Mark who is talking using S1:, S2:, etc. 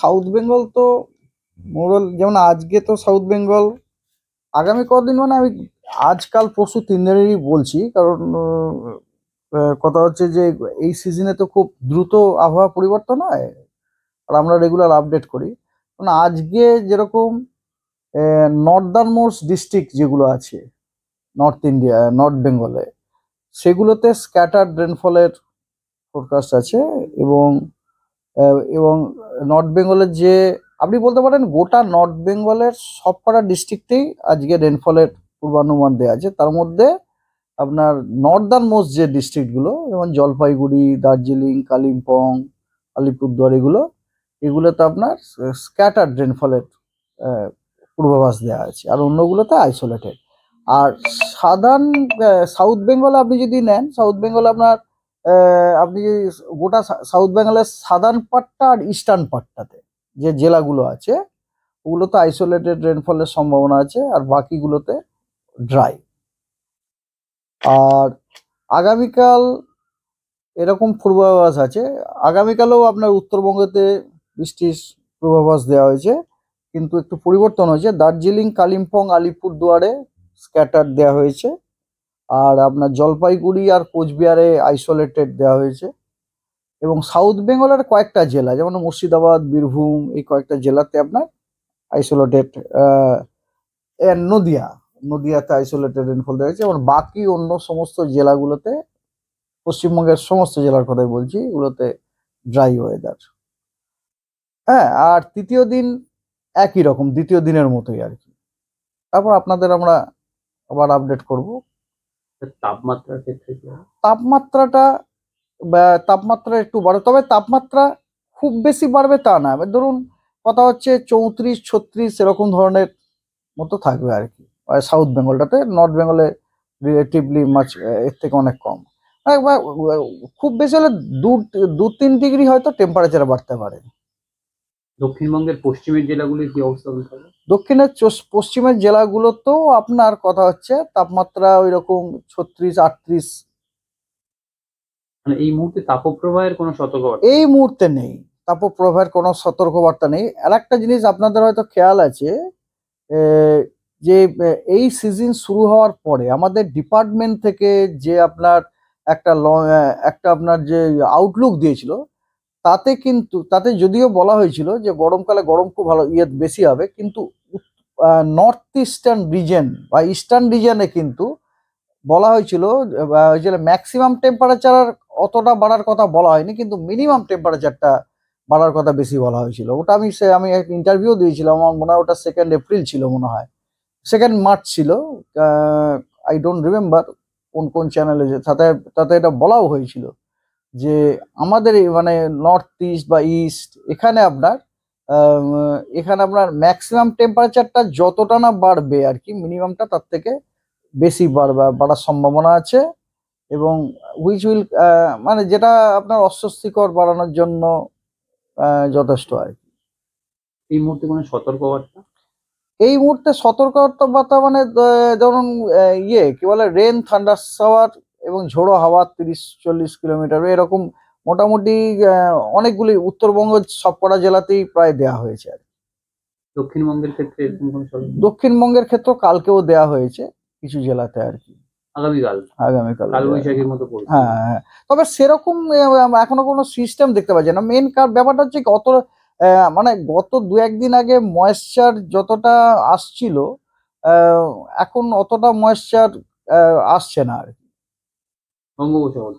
S1: South Bengal তো moral, যেমন আজকে তো সাউথ বেঙ্গল, আগামী কদিন মানে আমি আজকাল পরশু 3 দিনেরই বলছি, কারণ কথা হচ্ছে যে এই সিজনে তো খুব দ্রুত আবহাওয়া পরিবর্তন হয়, আর আমরা রেগুলার আপডেট করি। মানে আজকে যেরকম নর্দার্ন মোস্ট ডিস্ট্রিক্ট যেগুলো আছে নর্থ ইন্ডিয়া, নর্থ বেঙ্গলে, সেগুলোতে স্ক্যাটার্ড রেনফলের ফোরকাস্ট আছে। এবং এবং নর্থ বেঙ্গলের যে, আপনি বলতে পারেন গোটা নর্থ বেঙ্গলের সবকটা ডিস্ট্রিক্টেই আজকে রেনফলের পূর্বানুমান দেওয়া আছে। তার মধ্যে আপনার নর্দার্ন মোস্ট যে ডিস্ট্রিক্টগুলো, যেমন জলপাইগুড়ি, দার্জিলিং, কালিম্পং, আলিপুরদুয়ার, এগুলোতে আপনার স্ক্যাটার্ড রেনফলের পূর্বাভাস দেওয়া আছে, আর অন্যগুলোতে আইসোলেটেড। আর সাধারণ সাউথ বেঙ্গলে আপনি যদি নেন, সাউথ বেঙ্গলে আপনার আপনি যদি গোটা সাউথ বেঙ্গলের সাদার্ন পার্টটা আর ইস্টার্ন পার্টটাতে যে জেলাগুলো আছে, ওগুলোতে আইসোলেটেড রেনফলের সম্ভাবনা আছে, আর বাকিগুলোতে ড্রাই। আর আগামীকাল এরকম পূর্বাভাস আছে, আগামীকালেও আপনার উত্তরবঙ্গেতে বৃষ্টির পূর্বাভাস দেওয়া হয়েছে, কিন্তু একটু পরিবর্তন হয়েছে। দার্জিলিং, কালিম্পং, আলিপুরদুয়ারে স্ক্যাটার দেওয়া হয়েছে, আর আপনার জলপাইগুড়ি আর কোচবিহারে আইসোলেটেড দেওয়া হয়েছে। এবং সাউথ বেঙ্গলের কয়েকটা জেলা, যেমন মুর্শিদাবাদ, বীরভূম, এই কয়েকটা জেলাতে আপনার আইসোলেটেড, নদিয়াতে আইসোলেটেড রেনফল দেওয়া হয়েছে। এবং বাকি অন্য সমস্ত জেলাগুলোতে, পশ্চিমবঙ্গের সমস্ত জেলার কথাই বলছি, এগুলোতে ড্রাই ওয়েদার। হ্যাঁ, আর তৃতীয় দিন একই রকম, দ্বিতীয় দিনের মতোই আর কি। তারপর আপনাদের আমরা আবার আপডেট করব।
S2: তাপমাত্রার ক্ষেত্রে
S1: তাপমাত্রা একটু বাড়ে, তবে তাপমাত্রা খুব বেশি বাড়বে তা না। এবার ধরুন কথা হচ্ছে 34-36 এরকম ধরনের মতো থাকবে আর কি সাউথ বেঙ্গলটাতে। নর্থ বেঙ্গলে রিলেটিভলি এর থেকে অনেক কম। খুব বেশি হলে 2-3 ডিগ্রি হয়তো টেম্পারেচার বাড়তে পারে।
S2: দক্ষিণবঙ্গের পশ্চিমের জেলাগুলির কি অবস্থা হবে?
S1: দক্ষিণের পশ্চিমের জেলাগুলোতেও আপনার কথা হচ্ছে তাপমাত্রা ওই রকম 36-38।
S2: মানে এই মুহূর্তে তাপপ্রবাহের কোনো সতর্কবার্তা
S1: এই মুহূর্তে নেই, তাপপ্রবাহের কোনো সতর্কবার্তা নেই। আর একটা জিনিস আপনাদের হয়তো খেয়াল আছে, যে এই সিজন শুরু হওয়ার পরে আমাদের ডিপার্টমেন্ট থেকে যে আপনার একটা আপনার যে আউটলুক দিয়েছিল, তাতে যদিও বলা হয়েছিল যে গরমকালে গরম খুব ভালো বেশি হবে, কিন্তু নর্থ ইস্টার্ন রিজন বা ইস্টার্ন রিজনে কিন্তু বলা হয়েছিল ম্যাক্সিমাম টেম্পারেচার অতটা বাড়ার কথা বলা হয়নি, কিন্তু মিনিমাম টেম্পারেচারটা বাড়ার কথা বেশি বলা হয়েছিল। ওটা আমি একটা ইন্টারভিউ দিয়েছিলাম, আমার মনে হয় ওটা 2 এপ্রিল ছিল, মনে হয় 2 মার্চ ছিল, আই ডোন্ট রিমেম্বার কোন চ্যানেলে। তাতে এটা বলাও হয়েছিল যে আমাদের মানে নর্থ ইস্ট বা ইস্ট এখানে আপনার ম্যাক্সিমাম টেম্পারেচারটা যতটা না বাড়বে আর কি, মিনিমামটা তার থেকে বেশি বাড়ার সম্ভাবনা আছে। এবং হুইচ উইল মানে যেটা আপনার অস্বস্তিকর বাড়ানোর জন্য যথেষ্ট আর কি।
S2: এই মুহূর্তে কোনো সতর্কবার্তা?
S1: এই মুহূর্তে সতর্কবার্তা মানে ধরুন কি বলে, রেন, থান্ডার শাওয়ার এবং ঝোড়ো হাওয়া 30-40 কিলোমিটার এরকম মোটামুটি অনেকগুলি উত্তরবঙ্গের সবকটা জেলাতেই প্রায় দেয়া হয়েছে আর কি।
S2: দক্ষিণবঙ্গের ক্ষেত্রে
S1: দক্ষিণবঙ্গের ক্ষেত্রে কালকেও দেয়া হয়েছে কিছু জেলাতে আর কি।
S2: আগামীকাল কালবৈশাখীর মতো পড়ছে।
S1: হ্যাঁ, তবে সেরকম এখনো কোনো সিস্টেম দেখতে পাচ্ছি না। মেন ব্যাপারটা হচ্ছে অত মানে গত 2-1 দিন আগে ময়েশ্চার যতটা আসছিল, এখন অতটা ময়েশ্চার আসছে না আর কি।
S2: বঙ্গোপসাগর